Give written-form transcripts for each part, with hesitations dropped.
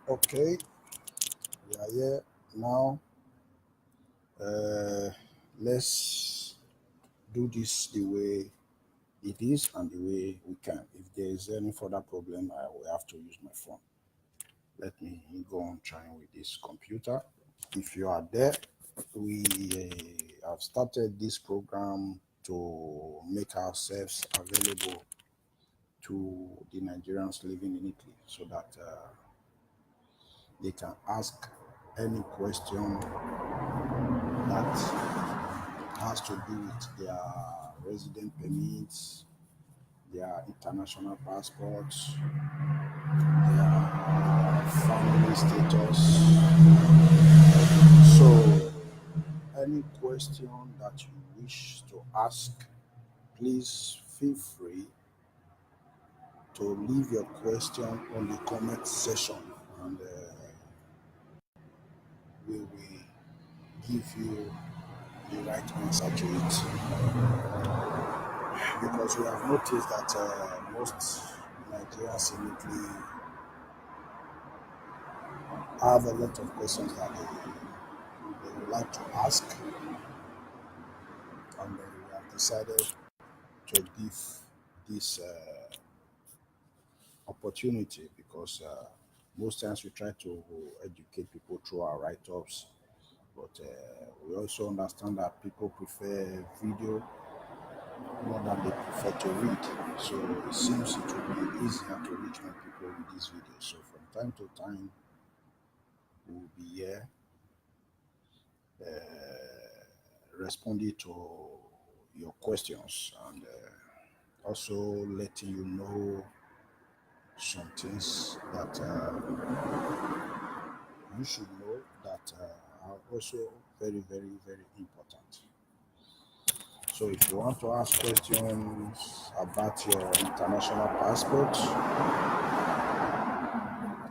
Okay, we are here now. Uh, let's do this the way it is and the way we can. If there is any further problem, I will have to use my phone. Let me go on trying with this computer. If you are there, we have started this program to make ourselves available to the Nigerians living in Italy so that they can ask any question that has to do with their resident permits, their international passports, their family status. So, any question that you wish to ask, please feel free to leave your question on the comment section and we will give you the right answer to it. Because we have noticed that most Nigerians in Italy have a lot of questions that they would like to ask, and we have decided to give this opportunity because most times we try to educate people through our write-ups, but we also understand that people prefer video more than they prefer to read. So it seems it will be easier to reach more people with this video. So from time to time, we'll be here responding to your questions and also letting you know some things that you should know that are also very, very, very important. So if you want to ask questions about your international passport,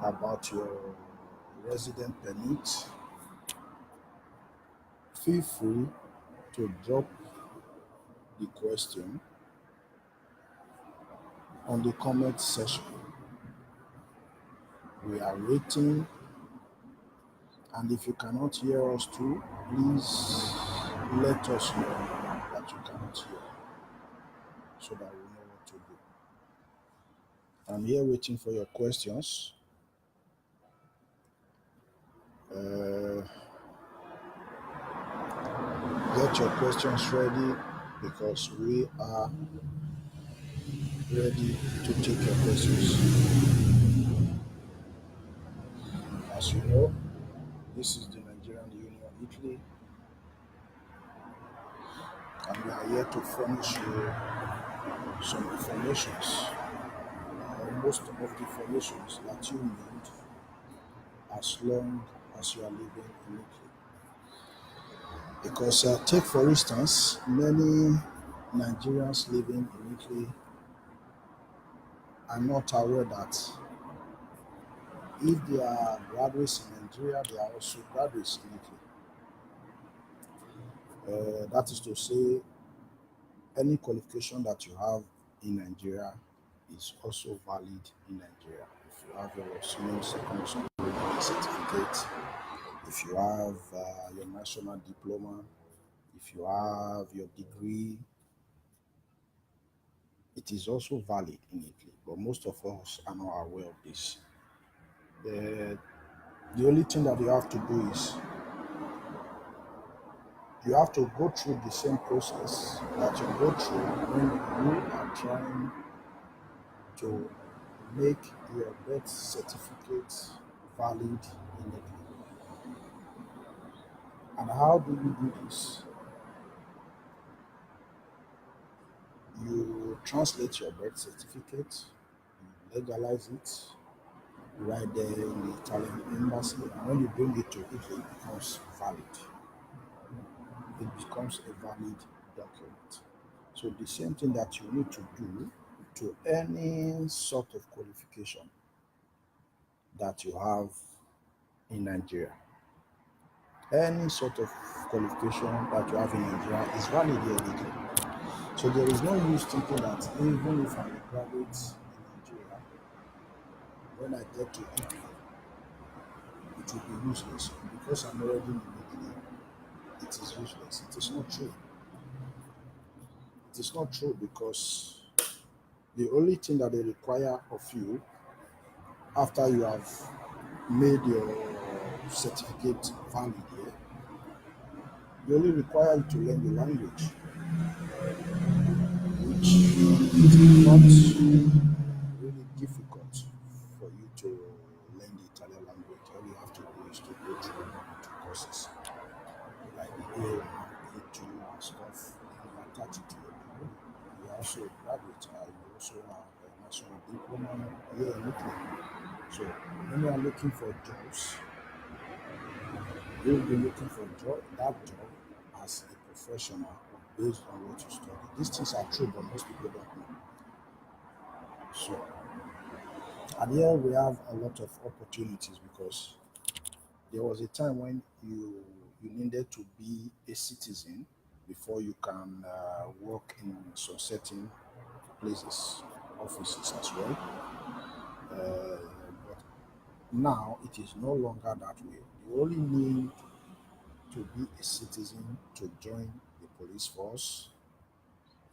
about your resident permit, feel free to drop the question on the comment section. We are waiting, and if you cannot hear us too, please let us know that you cannot hear so that we know what to do. I'm here waiting for your questions. Uh, get your questions ready because we are ready to take your questions. As you know, this is the Nigerian Union Italy, and we are here to furnish you some informations, most of the informations that you need as long as you are living in Italy. Because take for instance, many Nigerians living in Italy are not aware that if they are graduates in Nigeria, they are also graduates in Italy. That is to say, any qualification that you have in Nigeria is also valid in Nigeria. If you have your senior secondary school certificate, if you have your national diploma, if you have your degree, it is also valid in Italy. But most of us are not aware of this. The, the only thing that you have to do is you have to go through the same process that you go through when you are trying to make your birth certificate valid in Italy. And how do you do this? You translate your birth certificate, you legalize it right there in the Italian embassy, and when you bring it to Italy, it becomes valid. It becomes a valid document. So the same thing that you need to do to any sort of qualification that you have in Nigeria. Any sort of qualification that you have in Nigeria is valid here in Italy. So there is no use thinking that even if I'm a graduate in Nigeria, when I get to Italy, to be useless. Because I'm already in Italy, it is useless. It is not true. It is not true because the only thing that they require of you after you have made your certificate valid here, they only require you to learn the language, which is not really difficult for you to learn the Italian language. All you have to do is to go through one or two courses, like the A1, A2, and stuff. Then you attach it to your degree. You also graduate, you also have a national diploma here in Italy. So when you are looking for jobs, you will be looking for that job as a professional based on what you study. These things are true, but most people don't know. So, and here we have a lot of opportunities because there was a time when you needed to be a citizen before you can work in some certain places, offices as well. But now it is no longer that way. You only need to be a citizen to join the police force,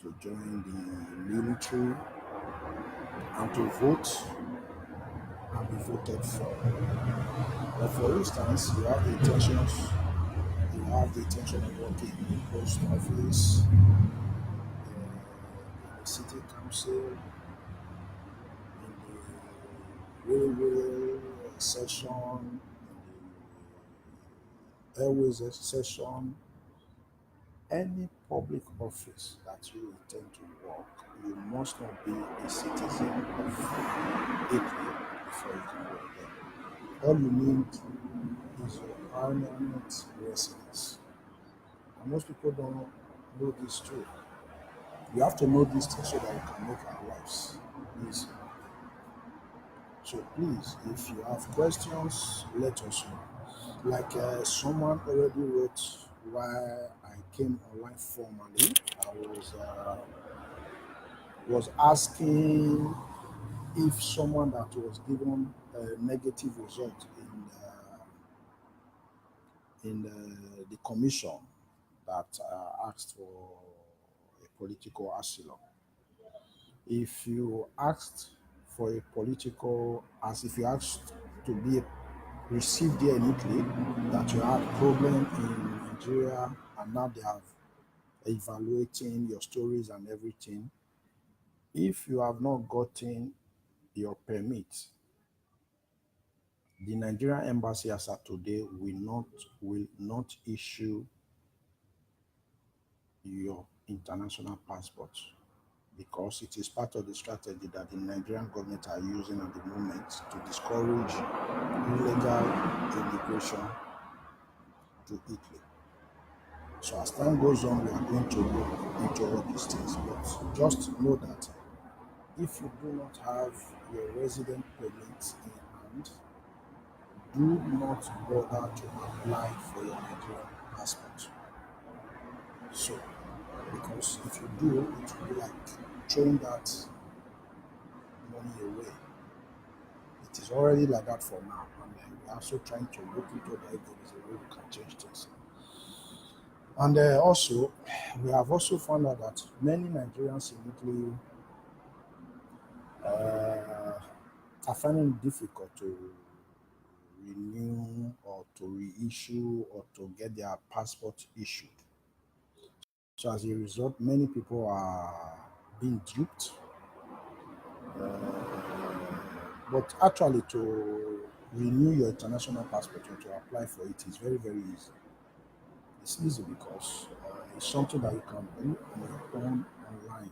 to join the military, and to vote and be voted for. But for instance, you have the intention of working in the post office, in the city council, in the railway section, in the airways section, any public office that you intend to work, you must not be a citizen of Italy before you can work there. All you need is your permanent residence. And most people don't know this too. You have to know these things so that you can make our lives easy. So please, if you have questions, let us know. Like someone already wrote why I came online formally. I was asking if someone that was given a negative result in the commission that asked for a political asylum. If you asked for a political, as if you asked to be received here in Italy, that you had problem in Nigeria, and now they are evaluating your stories and everything. If you have not gotten your permit, the Nigerian embassy as of today will not issue your international passport because it is part of the strategy that the Nigerian government are using at the moment to discourage illegal immigration to Italy. So as time goes on, we are going to look into all these things. But just know that if you do not have your resident permit in hand, do not bother to apply for your Nigerian passport. So, because if you do, it will be like throwing that money away. It is already like that for now, and we're also trying to look into that if there is a way we can change things. And also, we have also found out that many Nigerians in Italy uh, are finding it difficult to renew or to reissue or to get their passport issued. So as a result, many people are being duped. But actually, to renew your international passport or to apply for it is very, very easy. It's easy because it's something that you can do on your own online.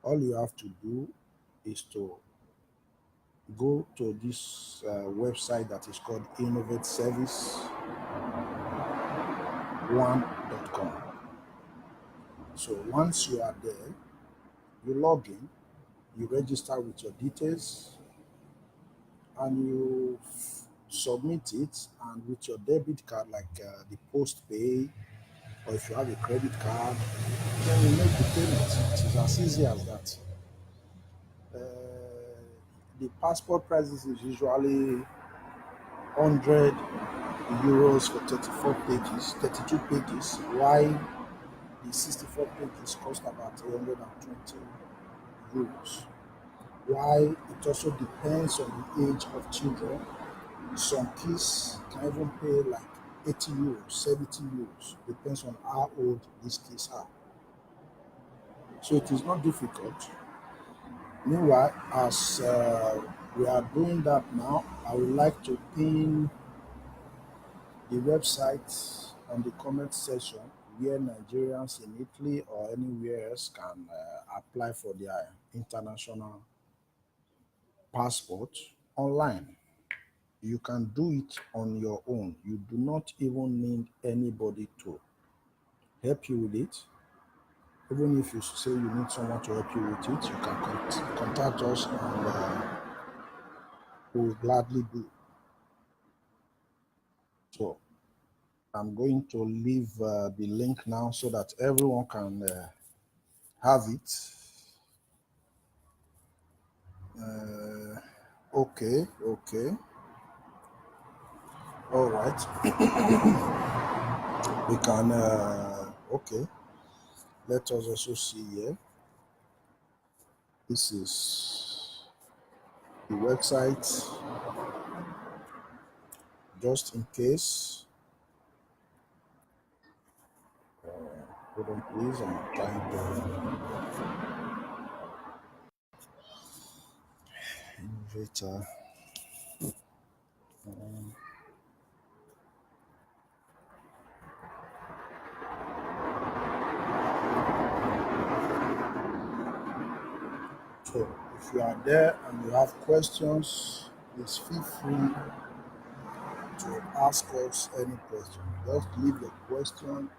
All you have to do is to go to this website that is called innovateservice1.com. So once you are there, you log in, you register with your details, and you submit it. And with your debit card, like the post pay, or if you have a credit card, then you make the payment. It is as easy as that. Uh, the passport prices is usually €100 for 34 pages, 32 pages, while the 64 pages cost about €120. Why? It also depends on the age of children. Some kids can even pay like €80, €70, depends on how old these kids are. So it is not difficult. Meanwhile, as we are doing that now, I would like to pin the website on the comment section where Nigerians in Italy or anywhere else can apply for their international passport online. You can do it on your own. You do not even need anybody to help you with it. Even if you say you need someone to help you with it, you can contact us and we will gladly do. So I'm going to leave the link now so that everyone can have it. Okay. All right. We can, okay. Let us also see here. This is the website, just in case. Hold on, please. I'm trying to innovator. So if you are there and you have questions, please feel free to ask us any question. Just leave your question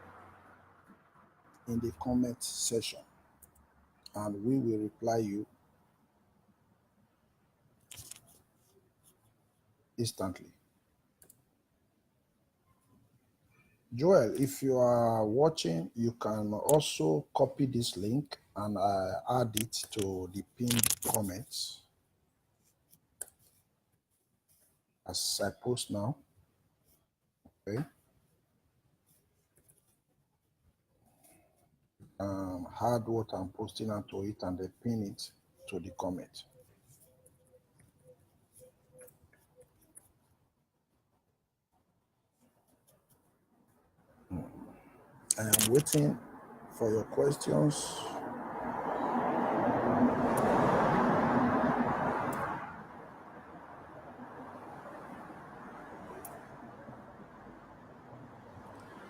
in the comment section and we will reply you instantly. Joel, if you are watching, you can also copy this link and add it to the pinned comments as I post now. Okay. Add what I'm posting onto it and then pin it to the comment. I am waiting for your questions.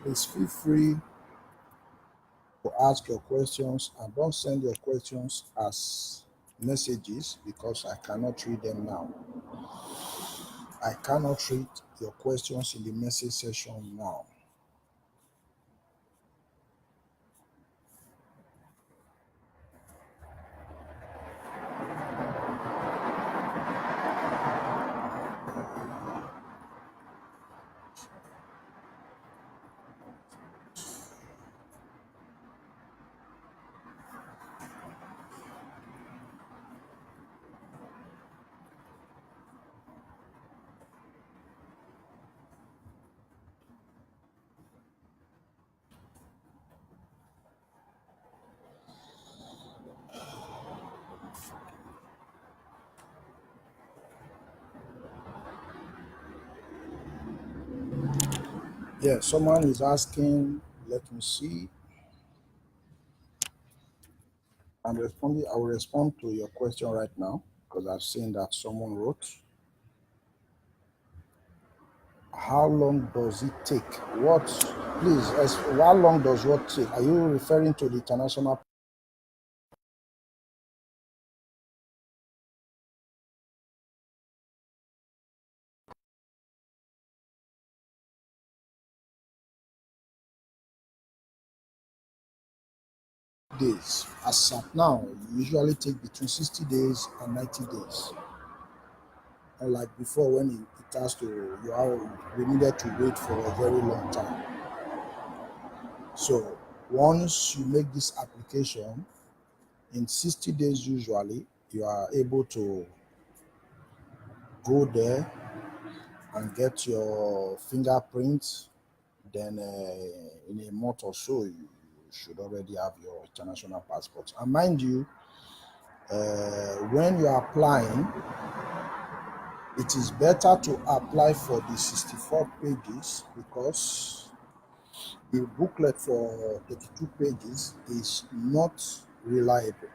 Please feel free to ask your questions and don't send your questions as messages because I cannot read them now. I cannot read your questions in the message section now. Yeah, someone is asking, let me see. I'm responding. I will respond to your question right now because I've seen that someone wrote. How long does it take? What, please, how long does what take? Are you referring to the international days? As at now, you usually take between 60 days and 90 days. Unlike before when it has to, we needed to wait for a very long time. So once you make this application, in 60 days usually, you are able to go there and get your fingerprints, then in a month or so, you should already have your international passport. And mind you, when you are applying, it is better to apply for the 64 pages because the booklet for 32 pages is not reliable.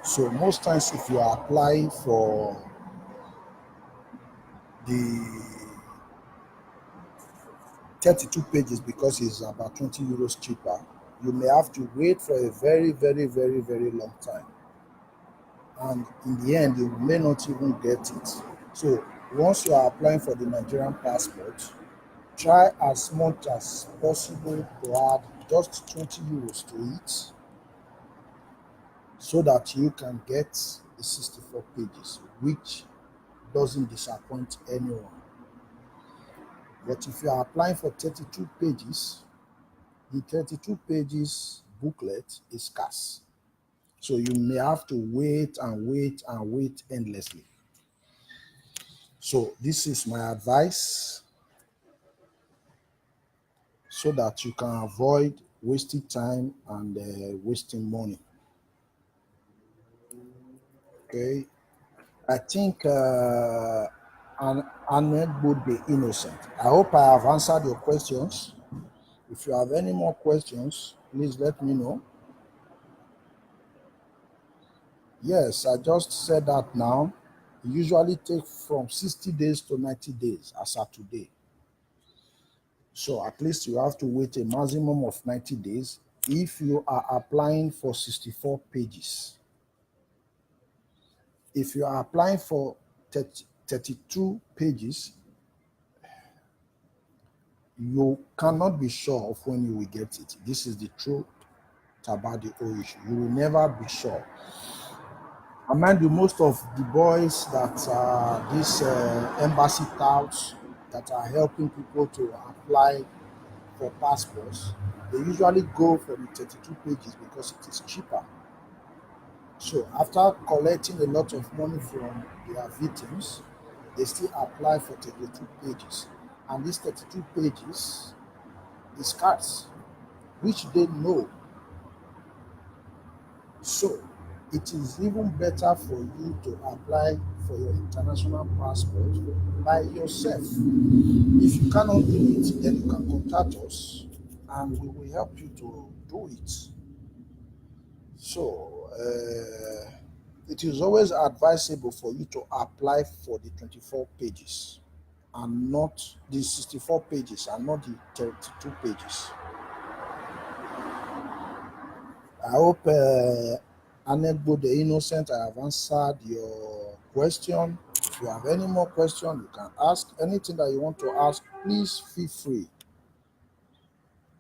So most times if you are applying for the 32 pages because it's about 20 euros cheaper, you may have to wait for a very, very, very, very long time. And in the end, you may not even get it. So once you are applying for the Nigerian passport, try as much as possible to add just 20 euros to it so that you can get the 64 pages, which doesn't disappoint anyone. But if you are applying for 32 pages, the 32 pages booklet is scarce. So you may have to wait and wait and wait endlessly. So this is my advice so that you can avoid wasting time and wasting money. Okay. I think Ahmed would be innocent. I hope I have answered your questions. If you have any more questions, please let me know. Yes, I just said that now. It usually takes from 60 days to 90 days as of today. So at least you have to wait a maximum of 90 days if you are applying for 64 pages. If you are applying for 32 pages, you cannot be sure of when you will get it. This is the truth about the whole issue. You will never be sure. And mind you, most of the boys that are these embassy touts that are helping people to apply for passports, they usually go for the 32 pages because it is cheaper. So after collecting a lot of money from their victims, they still apply for 32 pages. And these 32 pages is cards, which they know. So it is even better for you to apply for your international passport by yourself. If you cannot do it, then you can contact us and we will help you to do it. So it is always advisable for you to apply for the 24 pages and not the 64 pages and not the 32 pages. I hope Anetbo the Innocent, I have answered your question. If you have any more question, you can ask. Anything that you want to ask, please feel free.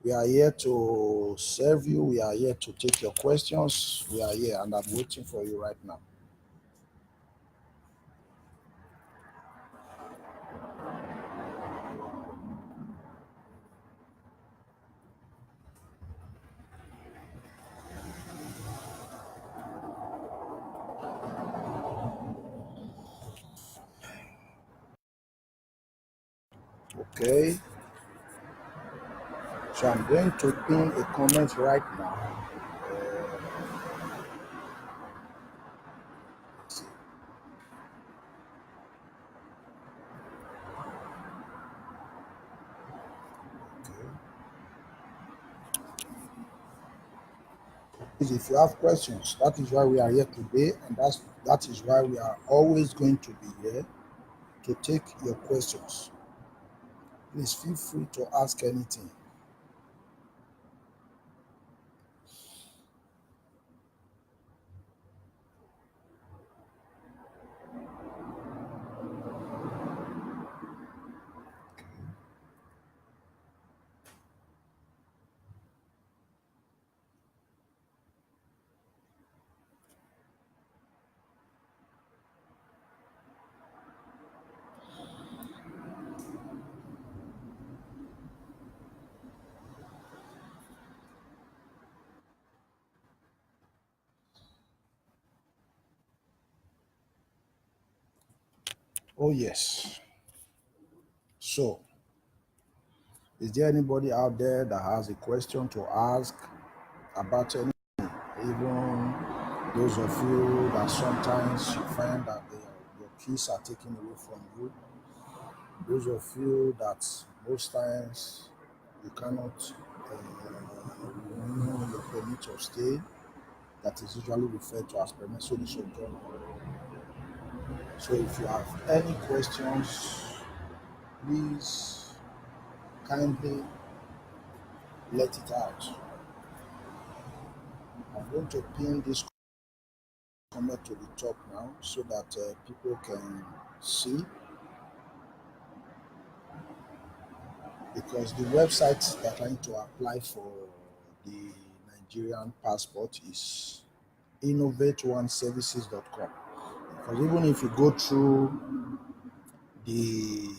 We are here to serve you. We are here to take your questions. We are here and I'm waiting for you right now. Okay. So I'm going to pin a comment right now. Okay. If you have questions, that is why we are here today, and that is why we are always going to be here to take your questions. Please feel free to ask anything. Oh, yes. So, is there anybody out there that has a question to ask about any, even those of you that sometimes you find that your keys are taken away from you, those of you that most times you cannot renew your permit of stay, that is usually referred to as permiso de sojourn. So if you have any questions, please kindly let it out. I'm going to pin this comment to the top now so that people can see, because the website that I need to apply for the Nigerian passport is innovate1services.com. Because even if you go through the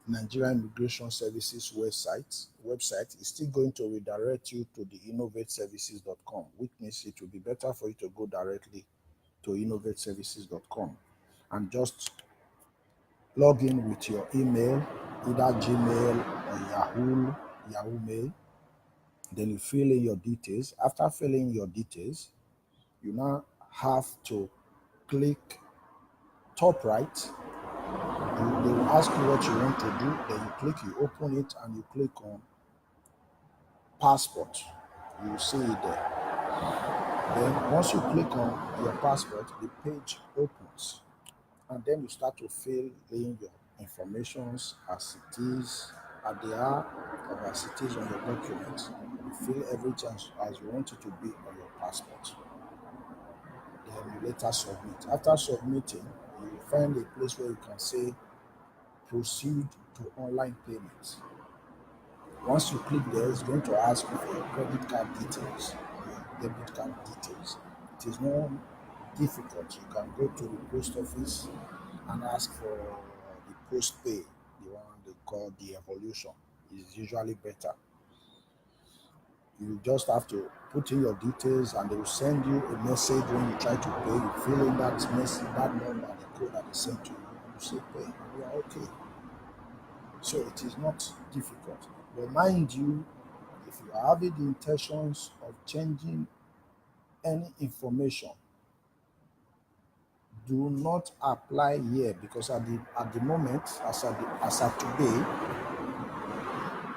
Nigerian Immigration Services website, it's still going to redirect you to the innovateservices.com, which means it will be better for you to go directly to innovateservices.com and just log in with your email, either Gmail or Yahoo Mail. Then you fill in your details. After filling your details, you now have to click top right. They will ask you what you want to do. Then you click, you open it, and you click on passport. You will see it there. Then once you click on your passport, the page opens, and then you start to fill in your informations as it is, as they are, or as it is on your documents. You fill everything as you want it to be on your passport. Then you later submit. After submitting, you will find a place where you can say proceed to online payments. Once you click there, it's going to ask you for your credit card details, your debit card details. It is not difficult. You can go to the post office and ask for the post pay, the one they call the evolution. Is usually better. You just have to put in your details and they will send you a message when you try to pay. You fill in that message, that number, the code that they sent to you, and you say pay, and you are okay. So it is not difficult. But mind you, if you are having the intentions of changing any information, do not apply here, because at the moment, as at today,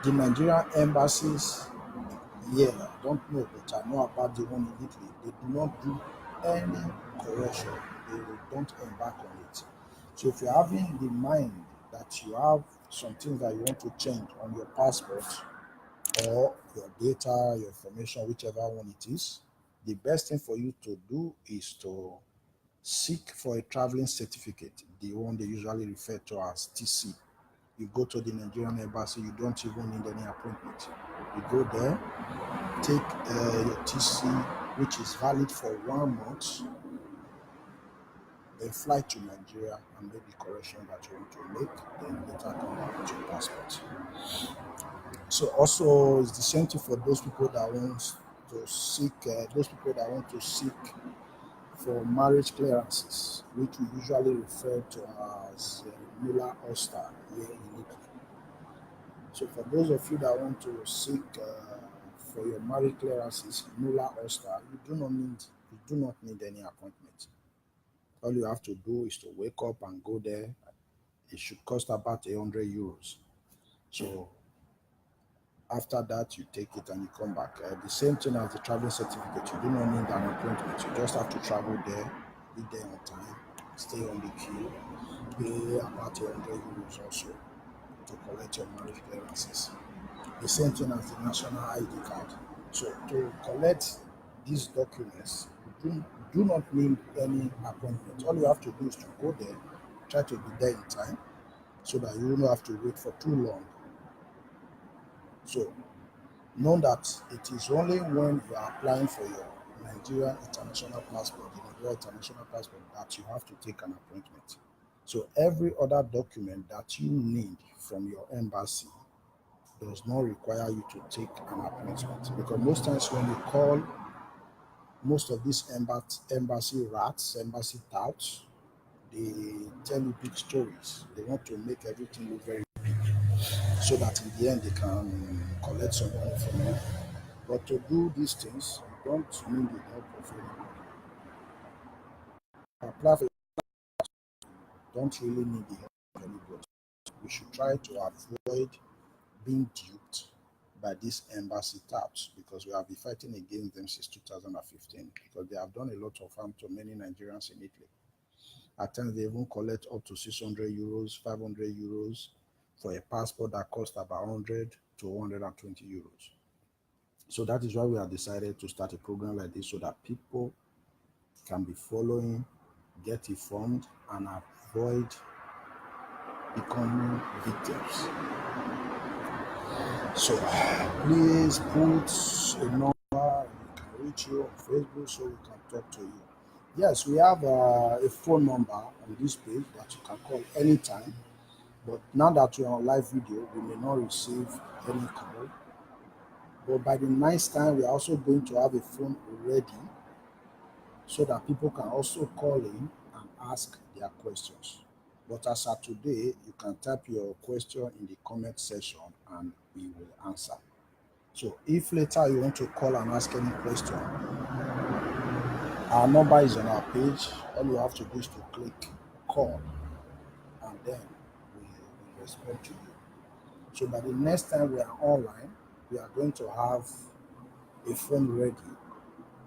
the Nigerian embassies here, I don't know, but I know about the one in Italy. They do not do any correction. They don't embark on it. So if you're having the mind that you have some things that you want to change on your passport or your data, your information, whichever one it is, the best thing for you to do is to seek for a traveling certificate, the one they usually refer to as TC. You go to the Nigerian embassy, you don't even need any appointment. You go there, take your TC, which is valid for 1 month, then fly to Nigeria and make the correction that you want to make, then later come back with your passport. So also it's the same thing for those people that want to seek for marriage clearances, which we usually refer to as Mula Oster here in Italy. So for those of you that want to seek for your marriage clearances, Mula Oster, you do not need any appointment. All you have to do is to wake up and go there. It should cost about €100. So after that, you take it and you come back. The same thing as the traveling certificate. You do not need an appointment. You just have to travel there, be there on time, stay on the queue, pay about €100 also to collect your marriage clearances. The same thing as the national ID card. So to collect these documents, you do not need any appointment. All you have to do is to go there, try to be there in time so that you don't have to wait for too long. So know that it is only when you are applying for your Nigerian international passport, the Nigerian international passport, that you have to take an appointment. So every other document that you need from your embassy does not require you to take an appointment, because most times when you call most of these embassy rats, embassy touts, they tell you big stories. They want to make everything look very big. so that in the end they can collect some money from you. But to do these things, you don't need the help of anyone. Apply for don't really need the help of anybody. We should try to avoid being duped by these embassy touts because we have been fighting against them since 2015 because they have done a lot of harm to many Nigerians in Italy. At times, they even collect up to 600 euros, 500 euros for a passport that costs about 100 to 120 euros. So that is why we have decided to start a program like this so that people can be following, get informed, and avoid becoming victims. So please put a number we can reach you on Facebook so we can talk to you. Yes, we have a phone number on this page that you can call anytime. But now that we're on live video, we may not receive any call. But by the next time, we are also going to have a phone ready so that people can also call in and ask their questions. But as of today, you can type your question in the comment section and we will answer. So if later you want to call and ask any question, our number is on our page. All you have to do is to click call and then we respond to you. So by the next time we are online, we are going to have a phone ready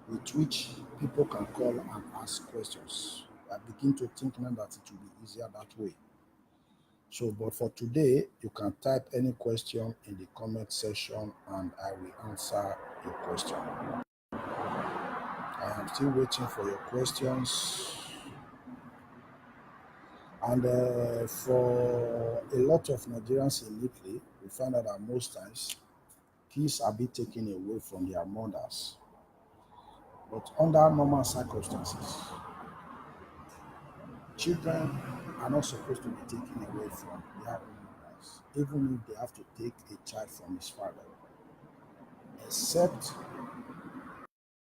with which people can call and ask questions. I begin to think now that it will be easier that way. So, but for today, you can type any question in the comment section and I will answer your question. I am still waiting for your questions. And for a lot of Nigerians in Italy, we find out that most times kids are being taken away from their mothers. But under normal circumstances, children are not supposed to be taken away from their own mothers, even if they have to take a child from his father, except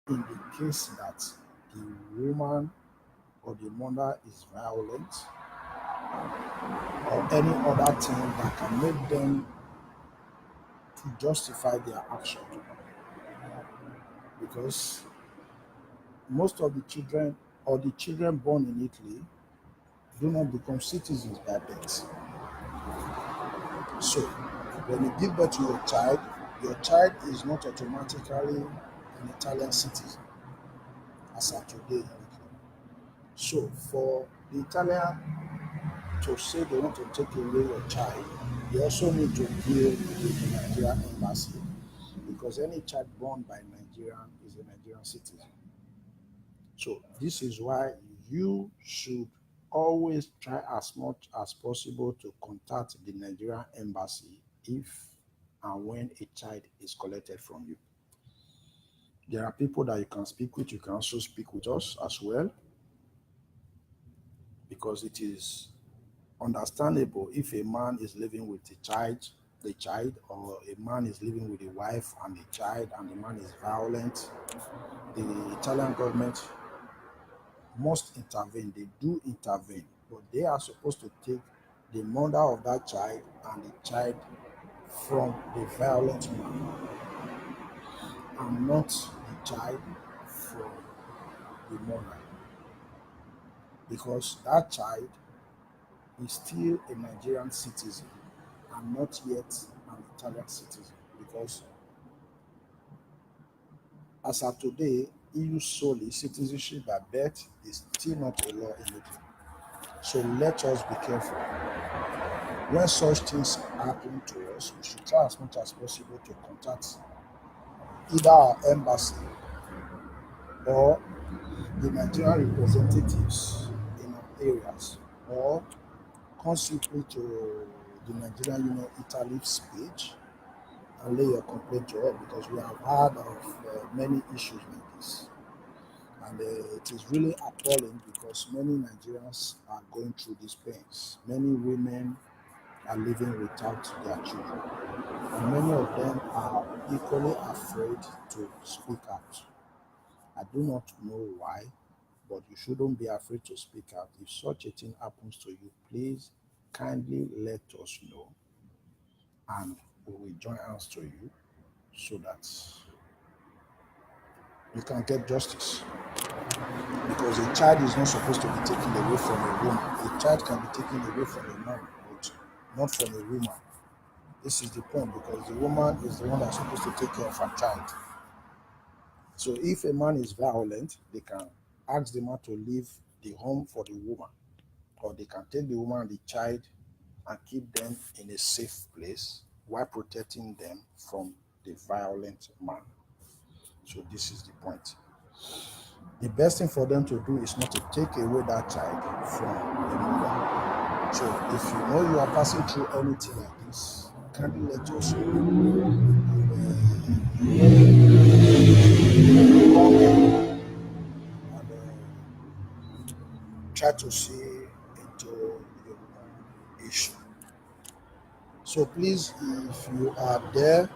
in the case that the woman or the mother is violent or any other thing that can make them to justify their action. Because most of the children or the children born in Italy do not become citizens by birth. So, when you give birth to your child is not automatically an Italian citizen as of today. So, for the Italian to say they want to take away your child, they also need to deal with the Nigerian embassy because any child born by Nigerian is a Nigerian citizen. So, this is why you should always try as much as possible to contact the Nigerian embassy if and when a child is collected from you. There are people that you can speak with. You can also speak with us as well because it is understandable if a man is living with the child, or a man is living with a wife and a child, and the man is violent. The Italian government must intervene. They do intervene, but they are supposed to take the mother of that child and the child from the violent man and not the child from the mother because that child is still a Nigerian citizen and not yet an Italian citizen because as of today, EU solely citizenship by birth is still not a law in Italy. So let us be careful. When such things happen to us, we should try as much as possible to contact either our embassy or the Nigerian representatives in our areas, or come simply to the Nigerian Union Italy's page and lay your complaint to us because we have heard of many issues like this. And it is really appalling because many Nigerians are going through these pains. Many women are living without their children, and many of them are equally afraid to speak out. I do not know why, but you shouldn't be afraid to speak out. If such a thing happens to you, please kindly let us know and we will join hands to you so that you can get justice. Because a child is not supposed to be taken away from a woman. A child can be taken away from a man, but not from a woman. This is the point because the woman is the one that's supposed to take care of her child. So if a man is violent, they can ask the man to leave the home for the woman, or they can take the woman and the child and keep them in a safe place while protecting them from the violent man. So this is the point. The best thing for them to do is not to take away that child from the mother. So if you know you are passing through anything like this, kindly let us know. Call me and try to see into your issue. So please, if you are there,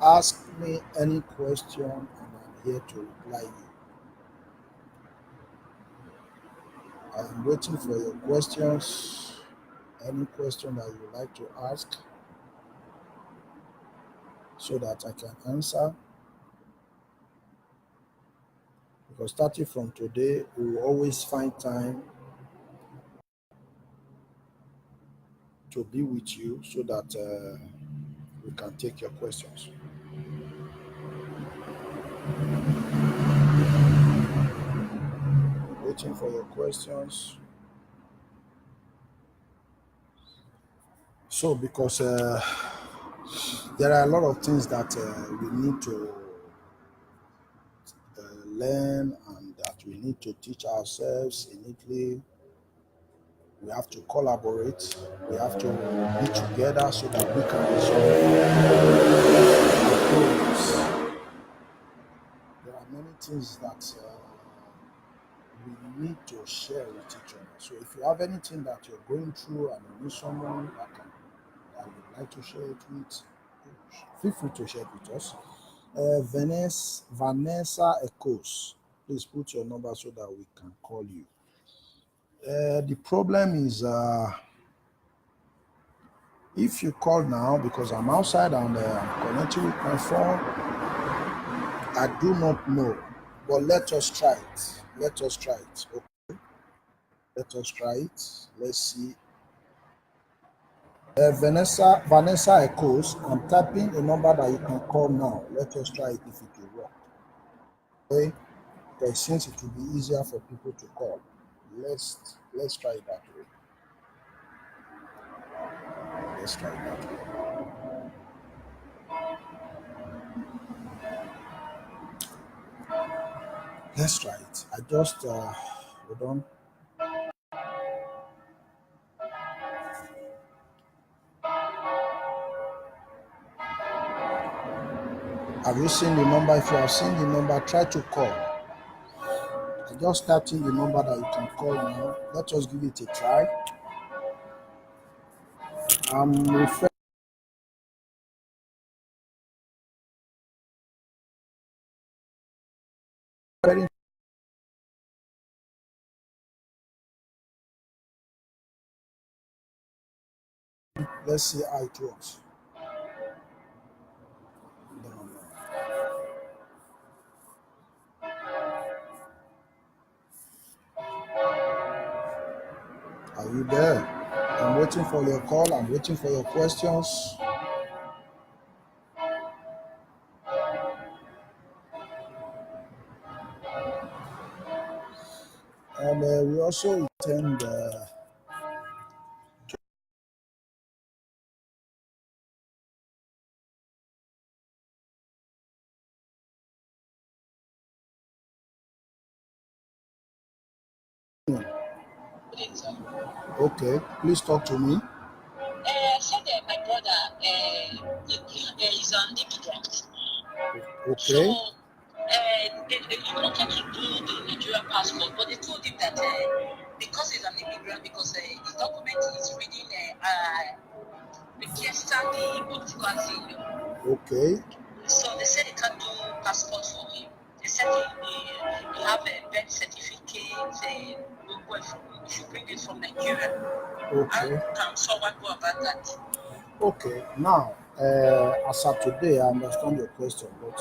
ask me any question and I'm here to reply you. I am waiting for your questions. Any question that you would like to ask so that I can answer. Because starting from today, we will always find time to be with you so that we can take your questions. Waiting for your questions. So, because there are a lot of things that we need to learn and that we need to teach ourselves in Italy. We have to collaborate. We have to be together so that we can resolve our problems. There are many things that we need to share with each other. So if you have anything that you're going through and you need someone that would like to share it with, feel free to share it with us. Vanessa Echoes, please put your number so that we can call you. The problem is if you call now, because I'm outside and I'm connecting with my phone, I do not know. But let us try it. Let us try it. Okay, let us try it. Let's see. Vanessa Echoes, I'm tapping a number that you can call now. Let us try it if it will work. Okay? Because since it will be easier for people to call, let's try it that way. Let's try it that way. Let's try it. I just hold on. Have you seen the number? If you have seen the number, try to call. I just tapped in the number that you can call now. Let us give it a try. I'm referring. Let's see how it works. Are you there? I'm waiting for your call. I'm waiting for your questions. And we also intend. Okay, please talk to me. Said my brother is an immigrant. Okay. So he wanted to do the Nigerian passport, but they told him that because he's an immigrant, because his document is reading requesta the political asylum. Okay. So they said they can't do passport for him. They said he have a birth certificate, he should bring it from Nigeria. How Okay. can someone go about that? Okay, now, as of today, I understand your question, but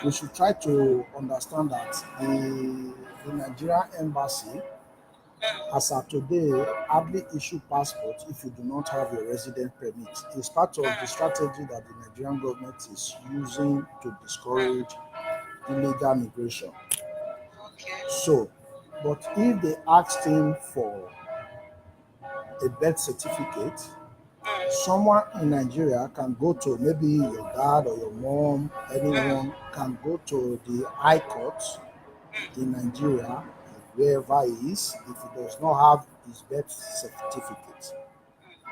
we should try to understand that the Nigerian embassy, as of today, hardly issue passport if you do not have a resident permit. It's part of the strategy that the Nigerian government is using to discourage illegal migration. Okay. So, but if they asked him for a birth certificate, someone in Nigeria can go to maybe your dad or your mom, anyone can go to the high court in Nigeria, wherever he is, if he does not have his birth certificate.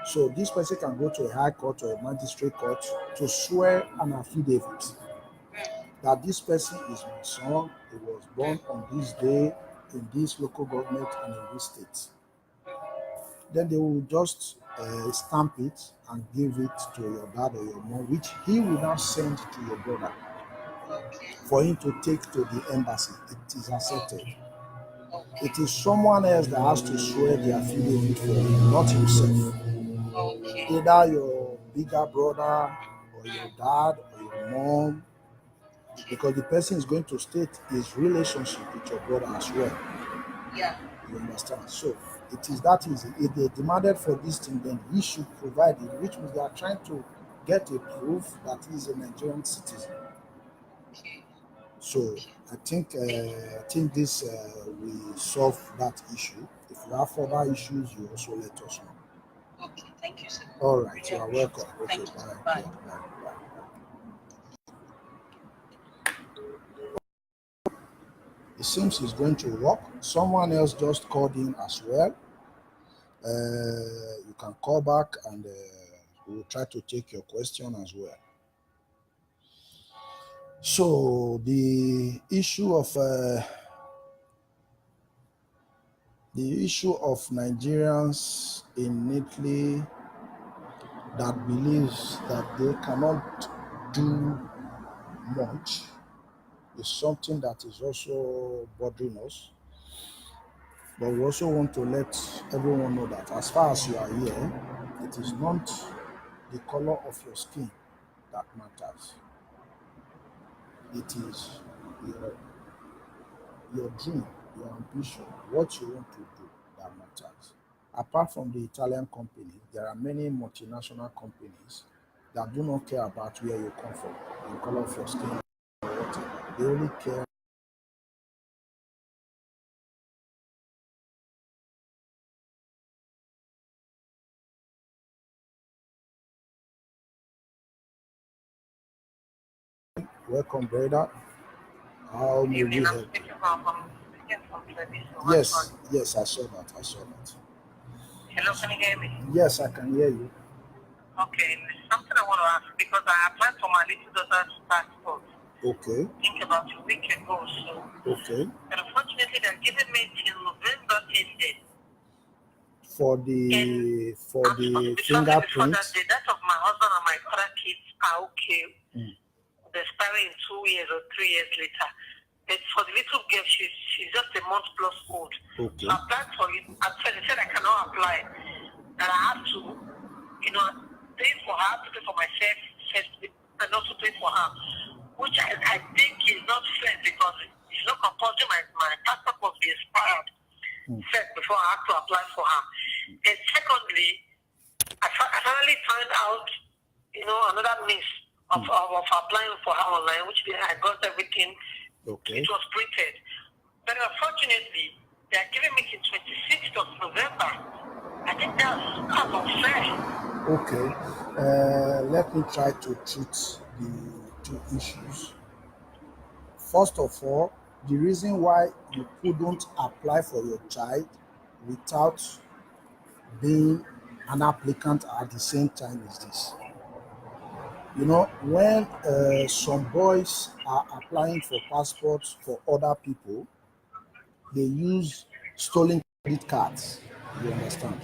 So this person can go to a high court or a magistrate court to swear an affidavit that this person is my son, he was born on this day in this local government and in this state. Then they will just stamp it and give it to your dad or your mom, which he will now send to your brother Okay. for him to take to the embassy. It is accepted. Okay. It is someone else that has to swear the affidavit for him, not himself. Okay. Either your bigger brother or your dad or your mom, because the person is going to state his relationship with your brother as well. Yeah. You understand? So it is that easy. If they demanded for this thing, then he should provide it, which means they are trying to get a proof that he is a Nigerian citizen. Okay. So Okay. I think this will solve that issue. If you have further issues, you also let us know. Okay. Thank you, sir. All right, Really you are appreciate welcome. it. Okay, Thank you, sir. bye. Bye. Yeah, bye, bye, bye. It seems it's going to work. Someone else just called in as well. You can call back and we'll try to take your question as well. So the issue of Nigerians in Italy that believes that they cannot do much is something that is also bothering us. But we also want to let everyone know that as far as you are here, it is not the color of your skin that matters. It is your, your dream, your ambition, what you want to do that matters. Apart from the Italian company, there are many multinational companies that do not care about where you come from, the color of your skin, or whatever. They only care. Welcome, brother. How may we Evening. I'm help? speaking from Treviso. Yes, yes, I saw that. I saw that. Hello, can you hear me? Yes, I can hear you. Okay, there's something I want to ask because I applied for my little daughter's passport. Okay, I think about a week ago or so. okay. And unfortunately, they're giving me till November ended. For And the before that fingerprint. day, that of my husband and my other kids are okay. Mm. They're expiring in 2 years or 3 years later. But for the little girl, she's just a month plus old. Okay. So I applied for it. At first, they said I cannot apply. That I have to, pay for her, to pay for myself first, and also pay for her. Which I think is not fair because it's not compulsory. My passport must be expired first before I have to apply for her. And secondly, I finally found out, another means of applying for her online, which I got everything. Okay. It was printed. But unfortunately, they are giving me till 26th of November. I think that's unfair. Okay. Let me try to treat the two issues. First of all, the reason why you couldn't apply for your child without being an applicant at the same time is this. When some boys are applying for passports for other people, they use stolen credit cards. You understand?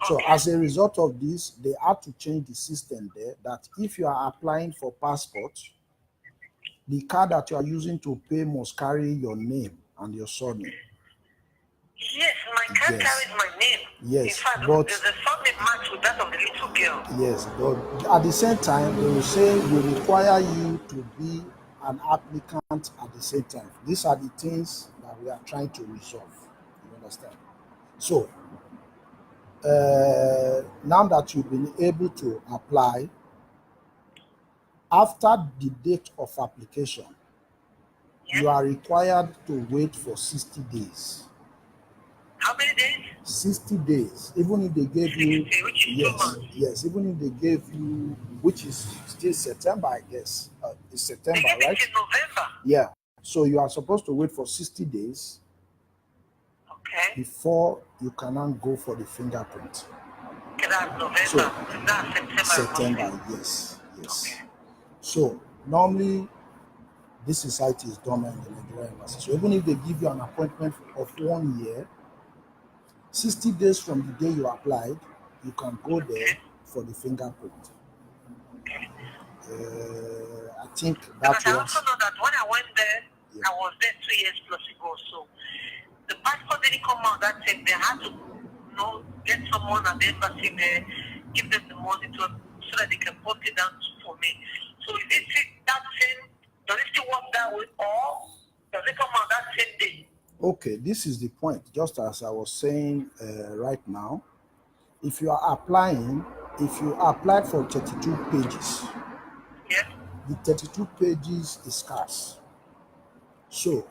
So Okay. as a result of this, they had to change the system there that if you are applying for passport, the card that you are using to pay must carry your name and your surname. Yes, my card Yes. carries my name. Yes, In fact, but the surname match with that of the little girl. yes, but at the same time, they will say we require you to be an applicant at the same time. These are the things that we are trying to resolve. You understand? So now that you've been able to apply, after the date of application, Yes. you are required to wait for 60 days. How many days? 60 days. Even if they gave you, 60, which is 2 yes, months. yes, even if they gave you, which is still September, I guess. It's They September, gave right? it in November. Yeah. So you are supposed to wait for 60 days Okay. before you can now go for the fingerprint. Okay, that's November. So That's September. September, yes, yes. Okay. So normally this is how it is done in the Nigerian embassy. So even if they give you an appointment of 1 year, 60 days from the day you applied, you can go there for the fingerprint. I think that Because I was, also know that when I went there, yeah. I was there 2 years plus ago. So the passport didn't come out that same. They had to, get someone at the embassy there, give them the money so that they can put it down for me. So is it that same? Does it still work that way, or does it come out that same day? Okay, this is the point. Just as I was saying right now, if you are applying, if you applied for 32 pages, Yes. the 32 pages is scarce. So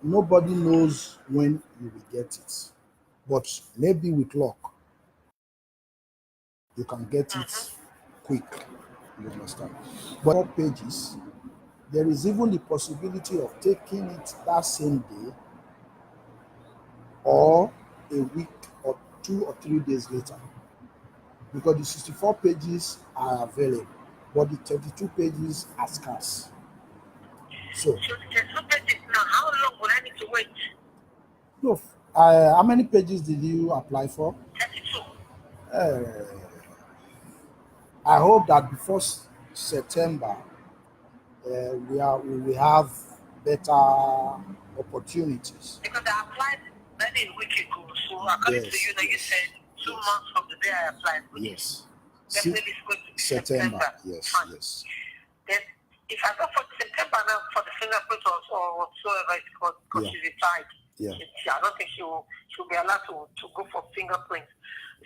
nobody knows when you will get it. But maybe with luck, you can get it quick. You understand? But 4 pages, there is even the possibility of taking it that same day or a week or 2 or 3 days later. Because the 64 pages are available, but the 32 pages are scarce. So, So the 2 pages now, how long will I need to wait? no, how many pages did you apply for? 32. I hope that before September, we will have better opportunities. Because I applied maybe a week ago. So according to you, you said 2 months from the day I applied, which Yes. definitely is going to be September. September. Yes, Fine. yes. Then if I go for September now for the fingerprint or whatsoever it's called, because Yeah. she's retired, Yeah. I don't think she'll be allowed to go for fingerprint.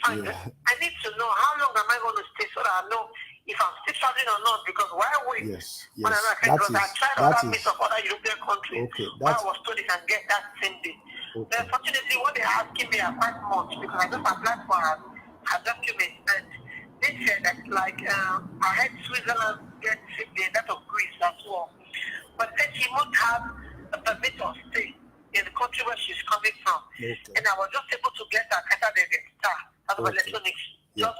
Fine. Yeah. I need to know how long am I going to stay so that I know if I'm still traveling or not. Because why wait? Yes, When yes. I tried other bits of other European countries Okay, where I that's was told they can get that same day. okay. Unfortunately, what they're asking me are quite much because I just applied for her documents and they said that I had Switzerland get same day, that of Greece as well. But then she must have a permit of stay in the country where she's coming from. Okay. And I was just able to get her star out of electronics just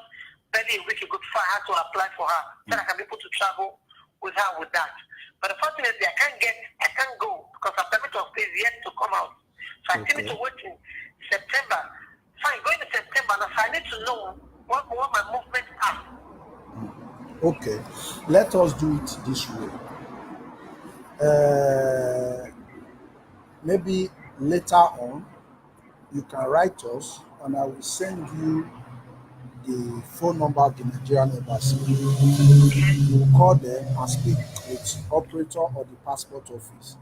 barely a week ago before I had to apply for her so I can be able to travel with her with that. But unfortunately, I can't go because her permit of stay is yet to come out. So I still need to wait in September. Fine, going to September now, so I need to know what my movements are. Okay. Let us do it this way. Maybe later on, you can write us and I will send you the phone number of the Nigerian embassy. You will call them and speak with operator or the passport office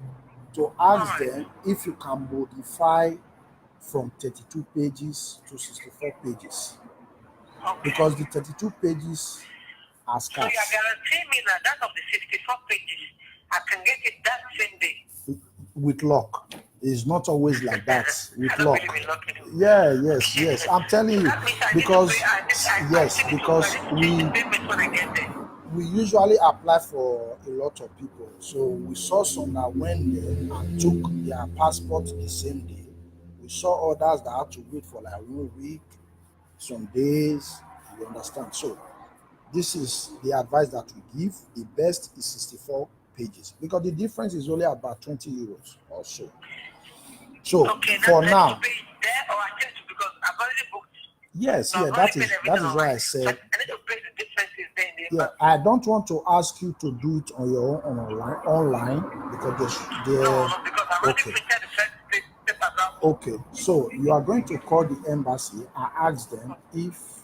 to ask them if you can modify from 32 pages to 64 pages. Okay. Because the 32 pages are So scarce. you are guaranteeing me that of the 64 pages, I can get it that same day. With luck. It's not always like that. With I don't luck. believe in luck, you know. Yeah, yes. I'm telling you. That means I Because need to pay, yes, I need because to change the payment when I get there. we usually apply for a lot of people. So we saw some that went there and took their passport the same day. We saw others that had to wait for like 1 week, some days. You understand? So this is the advice that we give. The best is 64 pages because the difference is only about 20 euros or so. So Okay, for that's now, to pay there or I think because I've already booked. yes, So yeah, I've already that paid is everything why I online. said, I need to pay the differences there in the yeah, embassy. I don't want to ask you to do it on your own online because No, because I've already okay, printed the first papers out Okay, so you are going to call the embassy and ask them if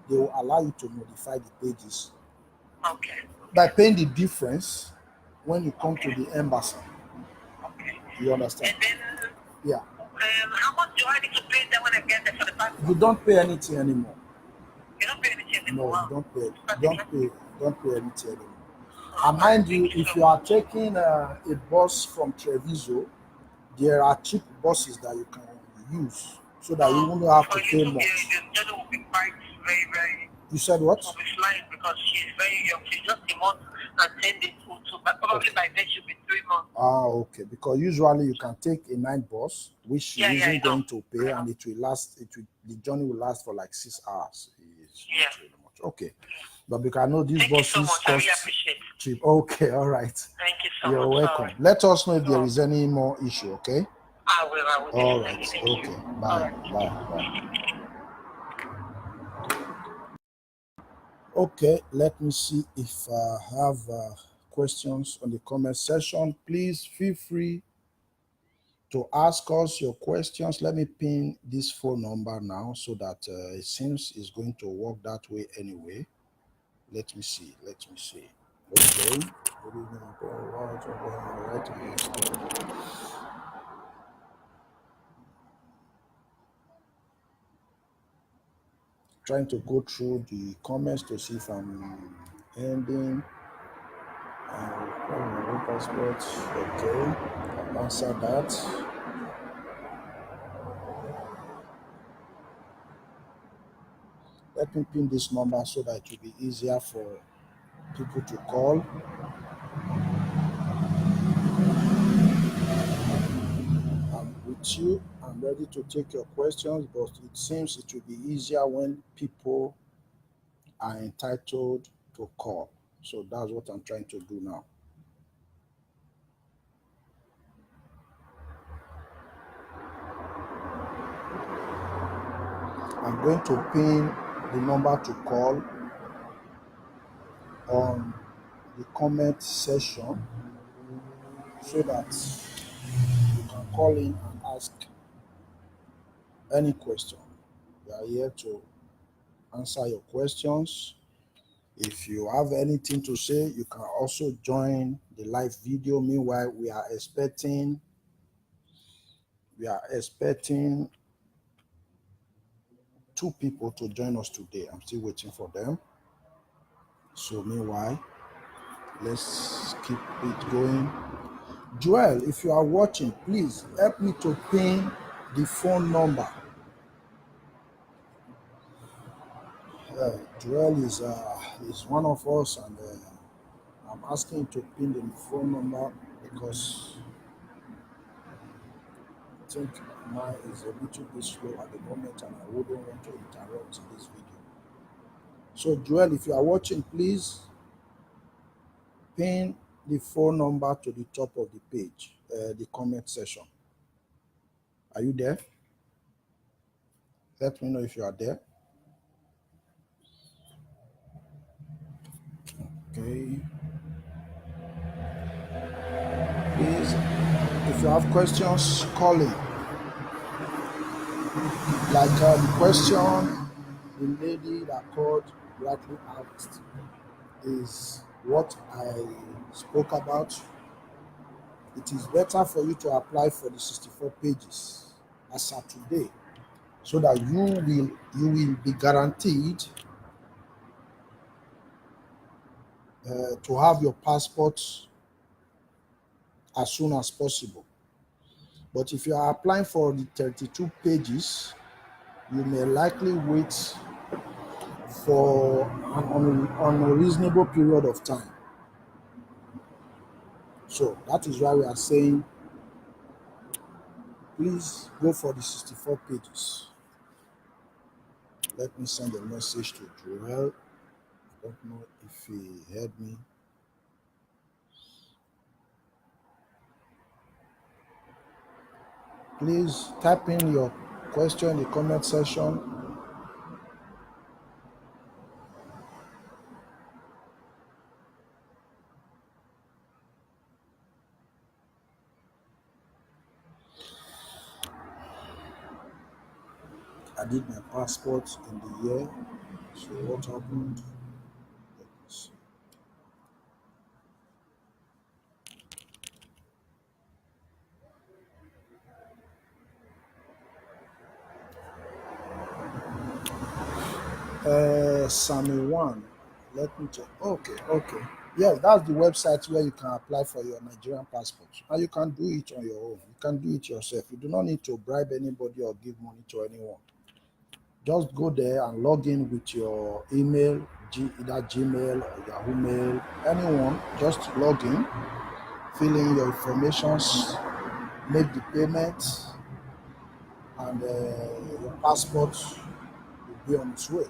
they will allow you to modify the pages Okay, by okay, paying the difference when you come to okay, the embassy. okay. You understand? And then, Yeah. how much do I need to pay them when I get there for the You passport? don't pay anything anymore. You don't pay anything anymore. No, you Wow. don't pay. That's Don't interesting. pay. Don't pay anything anymore. All And right, mind thank you, you if so you are much. taking a bus from Treviso, there are cheap buses that you can use so So that you won't have for to you pay to be, much. the journey will be quite very, very, You said what? will be flying because she's very young. She's just a month and 10 days old, so but probably Okay. by then she'll be 3 months. Ah, okay. Because usually you can take a night bus, which she Yeah, yeah, I isn't know. going to I pay, know. and it will last. It will the journey will last for like 6 hours. It's not Yeah. really much. Okay, but because I know these Thank you so buses much. I really cost appreciate it. cheap. Okay, all right. Thank you so You're much. All welcome. right. Let us know if there Oh, is any more issue. Okay. I will All definitely. right. Thank you. Okay. All Bye. right. Bye. Bye. Okay. Let me see if I have questions on the comment section. Please feel free to ask us your questions. Let me pin this phone number now so that it seems it's going to work that way anyway. Let me see. Let me see. Okay. Good evening, trying to go through the comments to see if I'm ending. Passport. Okay. I've answered that. Let me pin this number so that it will be easier for people to call. I'm with you. I'm ready to take your questions, but it seems it will be easier when people are entitled to call. So that's what I'm trying to do now. I'm going to pin the number to call on the comment section so that you can call in and ask any question. We are here to answer your questions. If you have anything to say, you can also join the live video. Meanwhile, we are expecting two people to join us today. I'm still waiting for them. So meanwhile, let's keep it going. Joel, if you are watching, please help me to pin the phone number. Joel is one of us, and I'm asking to pin the phone number because I think mine is a little bit slow at the moment, and I wouldn't want to interrupt this video. So, Joel, if you are watching, please pin the phone number to the top of the page, the comment section. Are you there? Let me know if you are there. Okay. Please, if you have questions, call in. Like the question the lady that called rightly asked is what I spoke about. It is better for you to apply for the 64 pages as of today so that you will be guaranteed to have your passport as soon as possible. But if you are applying for the 32 pages, you may likely wait for an unreasonable period of time. So that is why we are saying, please go for the 64 pages. Let me send a message to Joel. I don't know if he heard me. Please type in your question in the comment section. I did my passport in the year. So what happened? Let me see. Sammy one. Let me check. Okay, okay. Yes, that's the website where you can apply for your Nigerian passport. And you can do it on your own. You can do it yourself. You do not need to bribe anybody or give money to anyone. Just go there and log in with your email, either Gmail or Yahoo Mail, anyone. Just log in, fill in your informations, make the payment, and your passport will be on its way.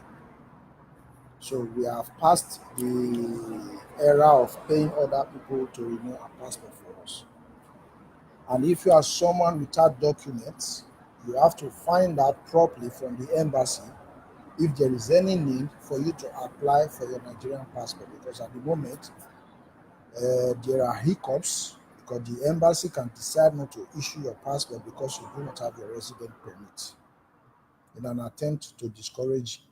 So we have passed the era of paying other people to renew a passport for us. And if you are someone without documents, you have to find out properly from the embassy if there is any need for you to apply for your Nigerian passport. Because at the moment, there are hiccups because the embassy can decide not to issue your passport because you do not have your resident permit in an attempt to discourage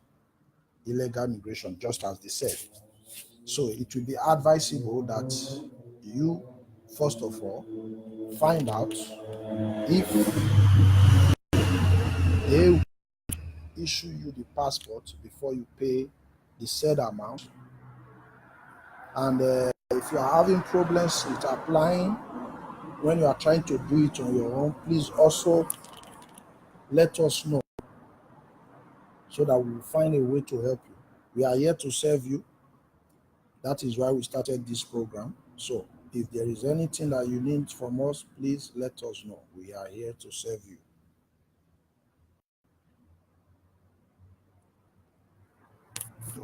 illegal migration, just as they said. So it will be advisable that you, first of all, find out if they will issue you the passport before you pay the said amount. And if you are having problems with applying when you are trying to do it on your own, please also let us know so that we will find a way to help you. We are here to serve you. That is why we started this program. So if there is anything that you need from us, please let us know. We are here to serve you.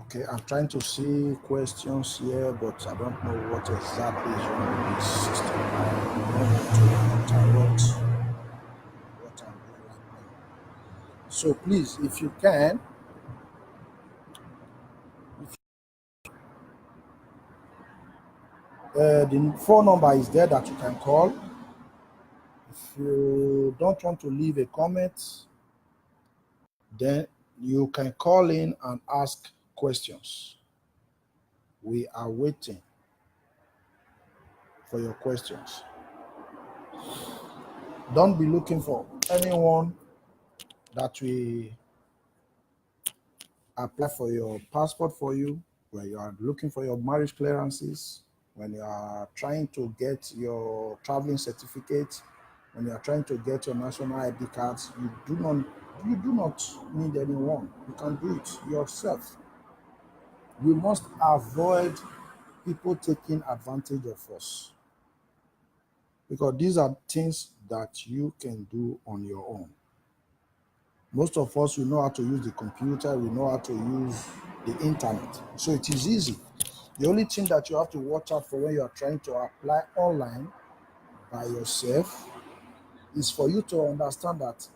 Okay, I'm trying to see questions here, but I don't know what exactly is wrong with this system. I don't want to interrupt what I'm doing right now. So please, if you can, the phone number is there that you can call. If you don't want to leave a comment, then you can call in and ask questions. We are waiting for your questions. Don't be looking for anyone that will apply for your passport for you when you are looking for your marriage clearances, when you are trying to get your traveling certificate, when you are trying to get your national ID cards. You do not need anyone. You can do it yourself. We must avoid people taking advantage of us because these are things that you can do on your own. Most of us, we know how to use the computer, we know how to use the internet. So it is easy. The only thing that you have to watch out for when you are trying to apply online by yourself is for you to understand that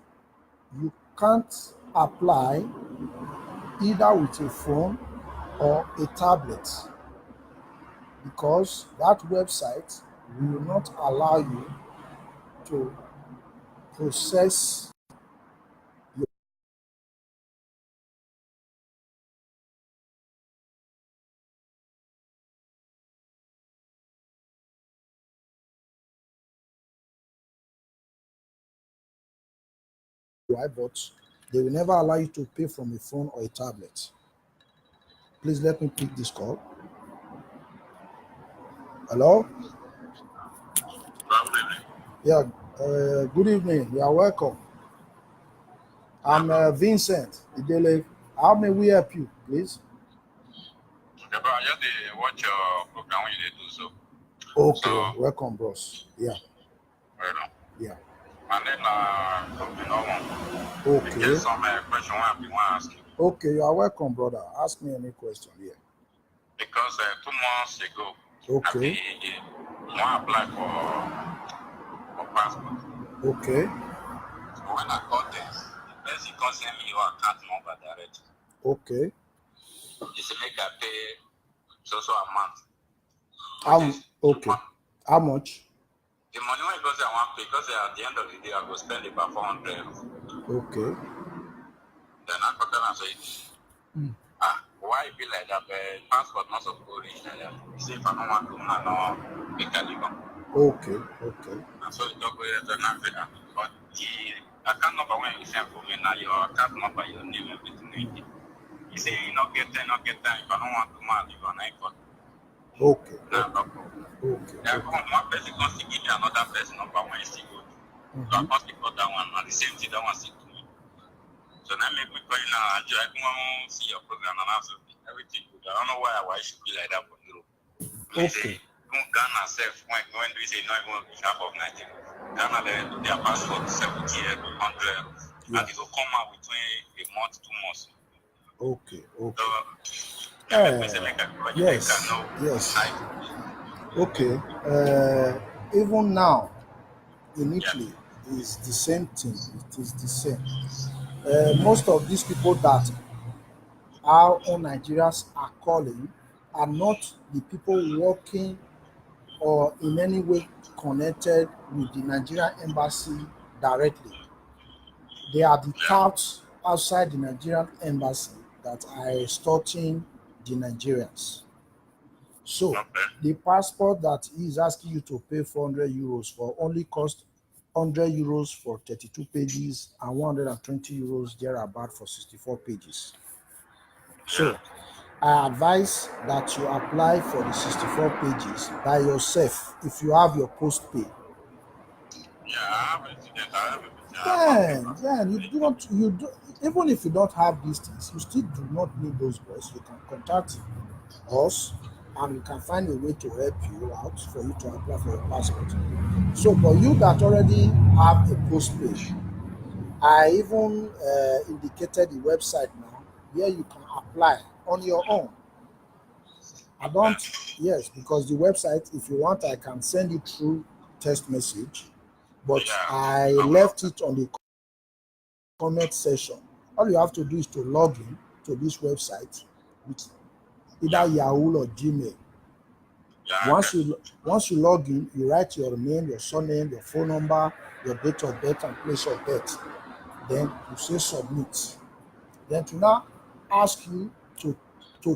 you can't apply either with a phone or a tablet because that website will not allow you to process your but they will never allow you to pay from a phone or a tablet. Please let me pick this call. Hello? Yeah, good evening. You are welcome. I'm Vincent Idele. How may we help you, please? Okay, bro, I just watch your program when you do so. Okay, So, welcome, bros. Yeah, well, yeah. my name is something no one. In Okay, case some question one be one ask you. okay. You are welcome, brother. Ask me any question here. Because 2 months ago, I Okay, be one apply for passport. okay, So when I got this, the person can send me your account number directly. okay. You say make I pay so amount. Okay. How much? The money when because I want pay because at the end of the day I go spend about 400. Okay, Then I got them and say, why be like that? Passport not supposed to reach like that. He say, if I don't want to, I know they can leave. Okay. And so the dog will return and say, but the account number when you send for me now, your account number, your name, everything. He say, you not get time. If I don't want to, man, leave on iPhone. Okay. Now, yeah, one person can still give you another person number when you still go. So I can't still got that one, and the same thing that one still to me. So now make me call you now, I want to see your program and answer everything good. I don't know why it should be like that for Europe. Okay. Ghana self, when we say not even half of Nigeria, Ghana they do their passport 70, 100, and it will come out between a month, 2 months. Okay. So, Yes. Okay. Even now in Italy is the same thing. It is the same. Most of these people that our own Nigerians are calling are not the people working or in any way connected with the Nigerian embassy directly. They are the touts outside the Nigerian embassy that are extorting the Nigerians. So the passport that he is asking you to pay 400 euros for only cost 100 euros for 32 pages and 120 euros thereabout for 64 pages. So I advise that you apply for the 64 pages by yourself if you have your post pay. Then you do even if you don't have these things, you still do not need those boys. You can contact us and we can find a way to help you out for you to apply for your passport. So for you that already have a post pay, I even indicated the website now where you can apply on your own. I don't, yes, because the website, if you want, I can send you through text message, but I left it on the comment section. All you have to do is to log in to this website with either Yahoo or Gmail. Once you log in, you write your name, your surname, your phone number, your date of birth, and place of birth. Then you say submit. Then to now ask you to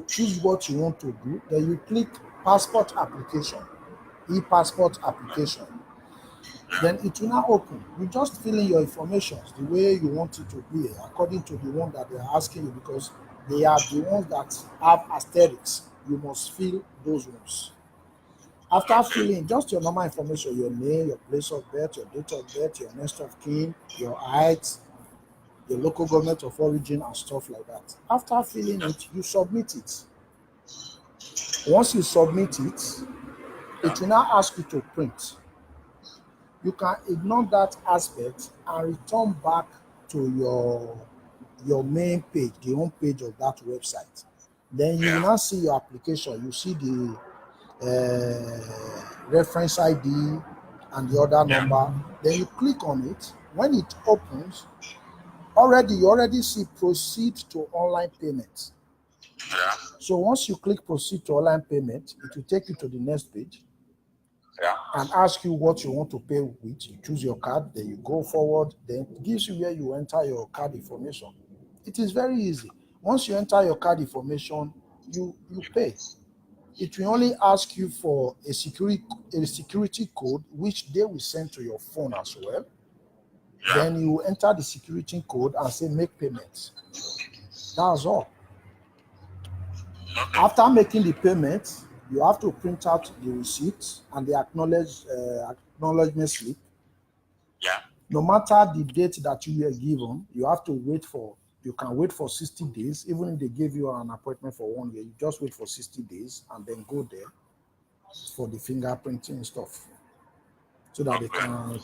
choose what you want to do. Then you click passport application, e-passport application. Then it will now open. You just fill in your information the way you want it to be, according to the one that they are asking you, because they are the ones that have asterisks. You must fill those ones. After filling just your normal information, your name, your place of birth, your date of birth, your next of kin, your height, your local government of origin, and stuff like that. After filling it, you submit it. Once you submit it, it will now ask you to print. You can ignore that aspect and return back to your main page, the home page of that website. Then you will now see your application. You see the reference ID and the other number. Then you click on it. When it opens, you already see proceed to online payment. So once you click proceed to online payment, it will take you to the next page and ask you what you want to pay with. You choose your card, then you go forward, then it gives you where you enter your card information. It is very easy. Once you enter your card information, you pay. It will only ask you for a security code, which they will send to your phone as well. Then you enter the security code and say make payments. That's all. After making the payment, you have to print out the receipt and the acknowledgement slip. No matter the date that you were given, you can wait for 60 days. Even if they gave you an appointment for 1 year, you just wait for 60 days and then go there for the fingerprinting stuff so that they can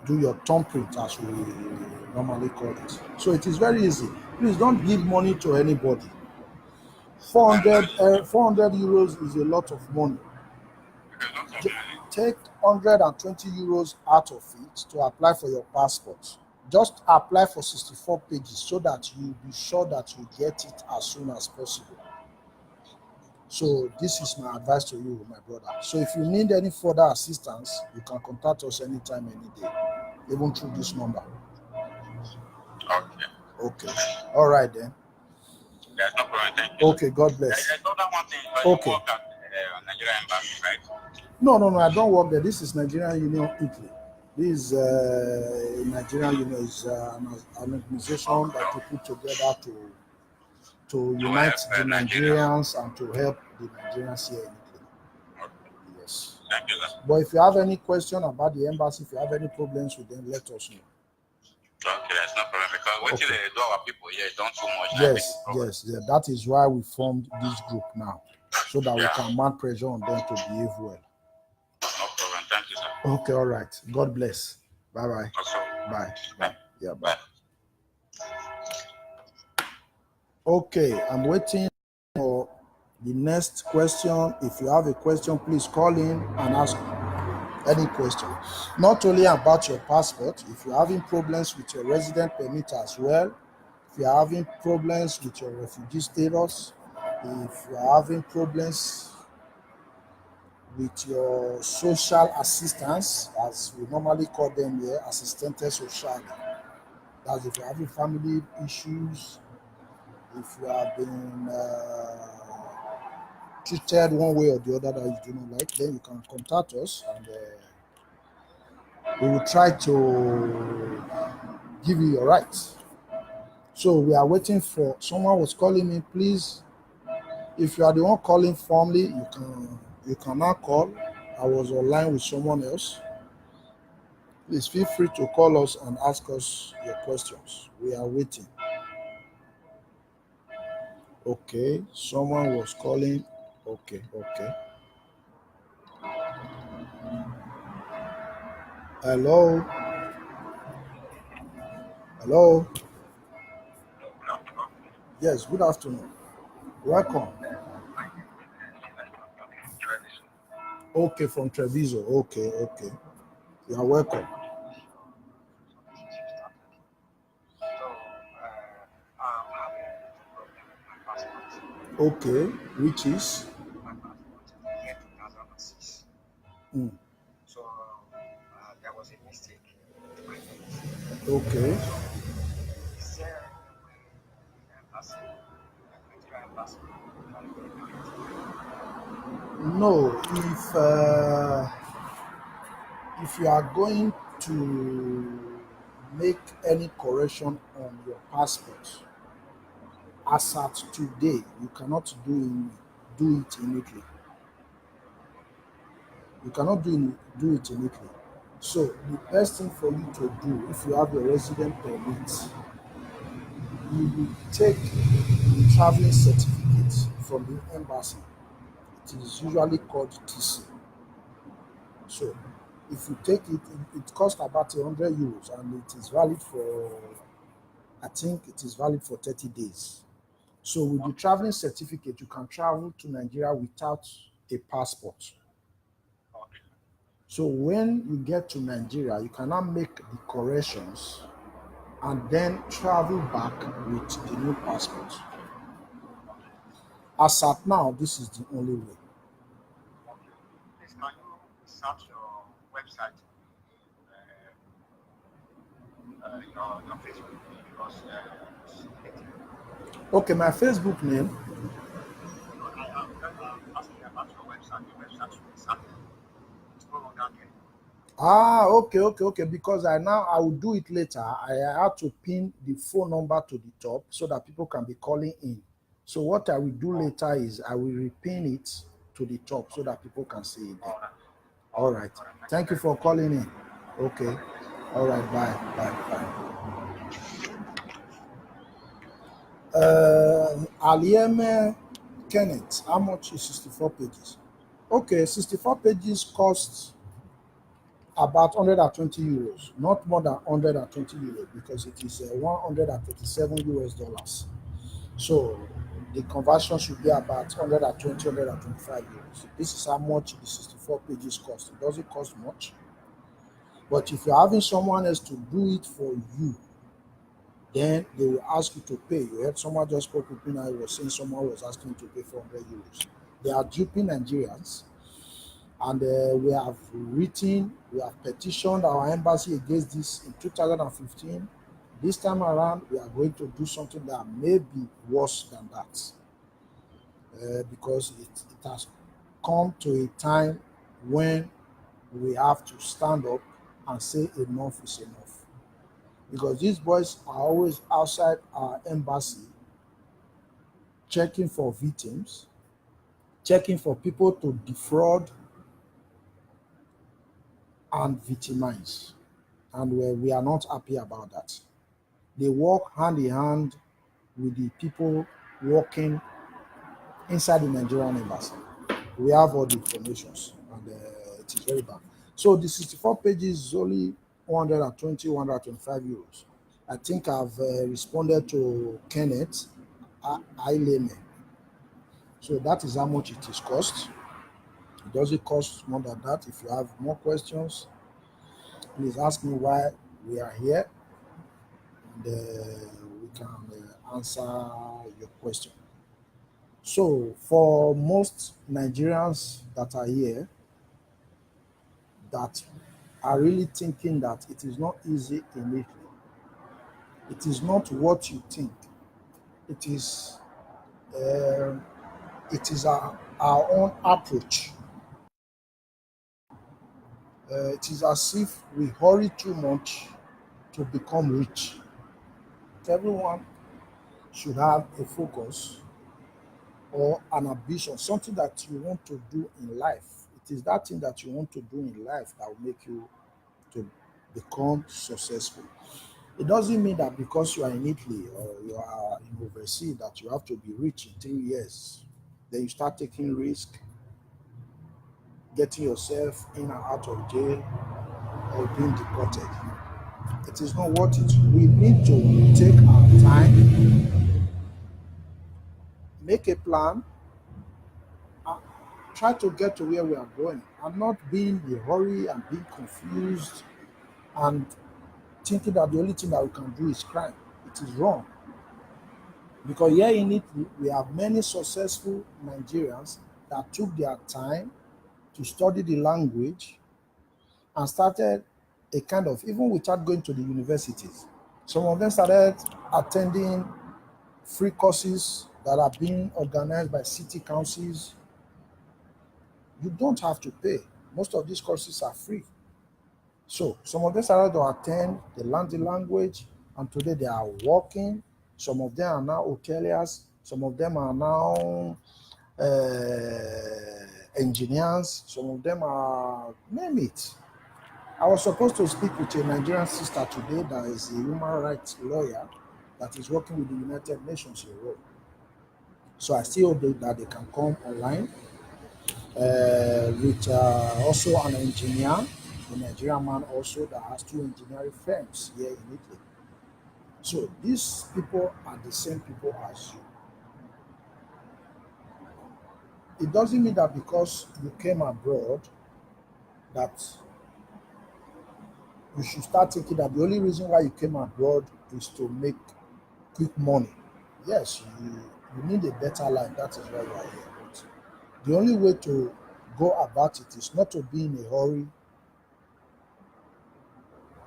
do your thumbprint, as we normally call it. So it is very easy. Please don't give money to anybody. 400 euros is a lot of money. Take 120 euros out of it to apply for your passport. Just apply for 64 pages so that you'll be sure that you get it as soon as possible. So this is my advice to you, my brother. So if you need any further assistance, you can contact us anytime, any day, even through this number. Okay. Okay. All right then. There's no problem. Thank you. Okay. God bless. There's another one thing. Okay. You work at Nigerian embassy, right? No. I don't work there. This is Nigerian Union Italy. This Nigerian Union is an organization that we put together to unite the Nigerians and to help the Nigerians here in Italy. Okay. Yes. Thank you, sir. But if you have any question about the embassy, if you have any problems with them, let us know. Okay, that's no problem because what they do our people here don't too much. Yes. That is why we formed this group now, so that we can mount pressure on them to behave well. No problem. Thank you, sir. Okay, all right. God bless. Bye. Also, Bye. Yeah, bye. Okay, I'm waiting for the next question. If you have a question, please call in and ask any question. Not only about your passport, if you're having problems with your resident permit as well, if you're having problems with your refugee status, if you're having problems with your social assistance, as we normally call them here, assistente sociale. That's if you're having family issues, if you have been treated one way or the other that you do not like, then you can contact us and we will try to give you your rights. So we are waiting for someone was calling me. Please, if you are the one calling formally, you can now call. I was online with someone else. Please feel free to call us and ask us your questions. We are waiting. Okay, someone was calling. Okay. Hello. Yes, good afternoon. Welcome. Okay, from Treviso. Okay. You are welcome. Okay, which is? So there was a mistake. Okay. Is there Nigerian embassy? No, if you are going to make any correction on your passport, as at today, you cannot do it in Italy. You cannot do it in Italy. So the best thing for you to do, if you have your resident permit, you will take the traveling certificate from the embassy. It is usually called TC. So if you take it, it costs about €100 and it is valid for, I think it is valid for 30 days. So with the traveling certificate, you can travel to Nigeria without a passport. So when you get to Nigeria, you cannot make the corrections and then travel back with the new passport. As at now, this is the only way. Please, can you search your website, your Facebook, because Okay, my Facebook name. I'm asking about your website. Your website should be certain. It's no longer there. Okay. Because I will do it later. I have to pin the phone number to the top so that people can be calling in. So what I will do later is I will repin it to the top so that people can see it there. All right. Thank you for calling in. Okay. All right. Bye. Alieme Kenneth, how much is 64 pages? Okay, 64 pages costs about €120, not more than €120 because it is $137. So the conversion should be about €125. This is how much the 64 pages cost. It doesn't cost much. But if you're having someone else to do it for you, then they will ask you to pay. You heard someone just spoke with me now, he was saying someone was asking to pay €400. They are duping Nigerians. And we have petitioned our embassy against this in 2015. This time around, we are going to do something that may be worse than that, because it has come to a time when we have to stand up and say enough is enough. Because these boys are always outside our embassy checking for victims, checking for people to defraud and victimize. And we are not happy about that. They work hand in hand with the people working inside the Nigerian embassy. We have all the informations, and it is very bad. So the 64 pages is only 120, 125 euros. I think I've responded to Kenneth Aileme. So that is how much it is cost. It doesn't cost more than that. If you have more questions, please ask me why we are here, and we can answer your question. So, for most Nigerians that are here that are really thinking that it is not easy in Italy, it is not what you think. It is um our own approach. It is as if we hurry too much to become rich. Everyone should have a focus or an ambition, something that you want to do in life. It is that thing that you want to do in life that will make you to become successful. It doesn't mean that because you are in Italy or you are in overseas that you have to be rich in 3 years. Then you start taking risk, getting yourself in and out of jail or being deported. It is not worth it. We need to take our time, make a plan, and try to get to where we are going, and not being in a hurry and being confused and thinking that the only thing that we can do is crime. It is wrong. Because here in Italy, we have many successful Nigerians that took their time to study the language and started a kind of, even without going to the universities. Some of them started attending free courses that are being organized by city councils. You don't have to pay. Most of these courses are free. So some of them started to attend, they learned the language, and today they are working. Some of them are now hoteliers. Some of them are now engineers. Some of them are, name it. I was supposed to speak with a Nigerian sister today that is a human rights lawyer that is working with the United Nations in Rome. So I still hope that they can come online with also an engineer, a Nigerian man also that has two engineering firms here in Italy. So these people are the same people as you. It doesn't mean that because you came abroad that you should start thinking that the only reason why you came abroad is to make quick money. Yes, you need a better life. That is why you are here. But the only way to go about it is not to be in a hurry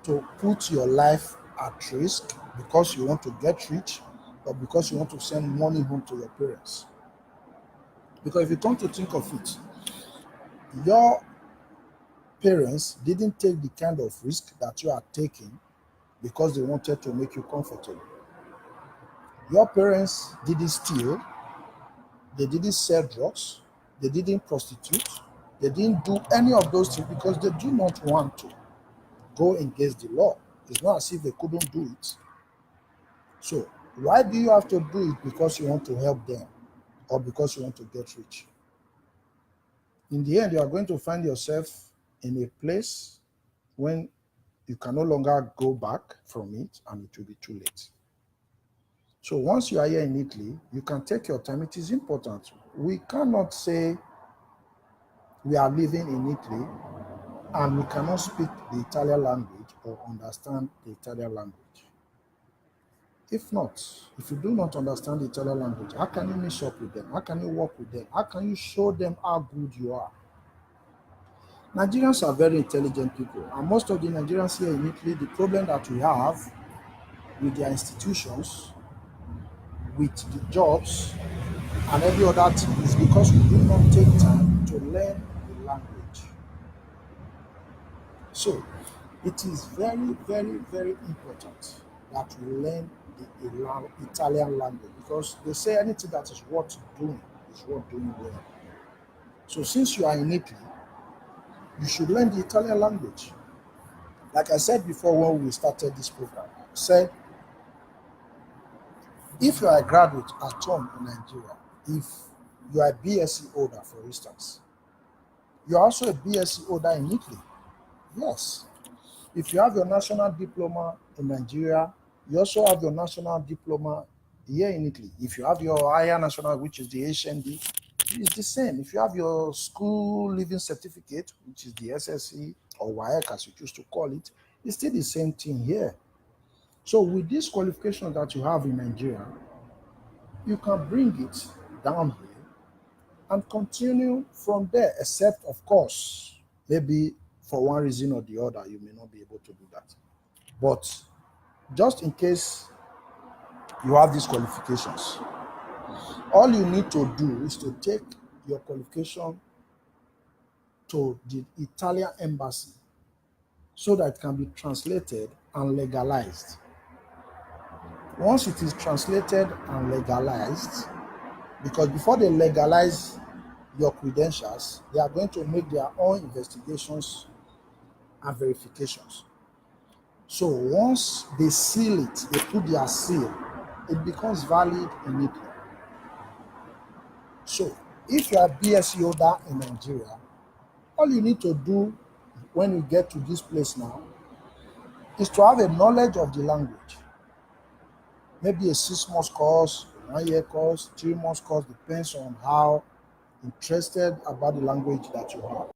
to put your life at risk because you want to get rich or because you want to send money home to your parents. Because if you come to think of it, your parents didn't take the kind of risk that you are taking because they wanted to make you comfortable. Your parents didn't steal, they didn't sell drugs, they didn't prostitute, they didn't do any of those things because they do not want to go against the law. It's not as if they couldn't do it. So why do you have to do it because you want to help them or because you want to get rich? In the end, you are going to find yourself in a place when you can no longer go back from it and it will be too late. So once you are here in Italy, you can take your time. It is important. We cannot say we are living in Italy and we cannot speak the Italian language or understand the Italian language. If not, if you do not understand the Italian language, how can you mix up with them? How can you work with them? How can you show them how good you are? Nigerians are very intelligent people, and most of the Nigerians here in Italy, the problem that we have with their institutions, with the jobs, and every other thing is because we do not take time to learn the language. So it is very, very, very important that we learn the Italian language because they say anything that is worth doing is worth doing well. So since you are in Italy, you should learn the Italian language. Like I said before when we started this program, I said if you are a graduate at home in Nigeria, if you are a BSc holder, for instance, you are also a BSc holder in Italy. Yes. If you have your national diploma in Nigeria, you also have your national diploma here in Italy. If you have your higher national, which is the HND, it's the same. If you have your school living certificate, which is the SSC or WAEC as you choose to call it, it's still the same thing here. So with this qualification that you have in Nigeria, you can bring it down here and continue from there, except of course, maybe for one reason or the other, you may not be able to do that. But just in case you have these qualifications, all you need to do is to take your qualification to the Italian embassy so that it can be translated and legalized. Once it is translated and legalized, because before they legalize your credentials, they are going to make their own investigations and verifications. So once they seal it, they put their seal, it becomes valid in Italy. So if you are BSc holder in Nigeria, all you need to do when you get to this place now is to have a knowledge of the language. Maybe a 6 month course, a 1 year course, 3 months course, depends on how interested about the language that you have.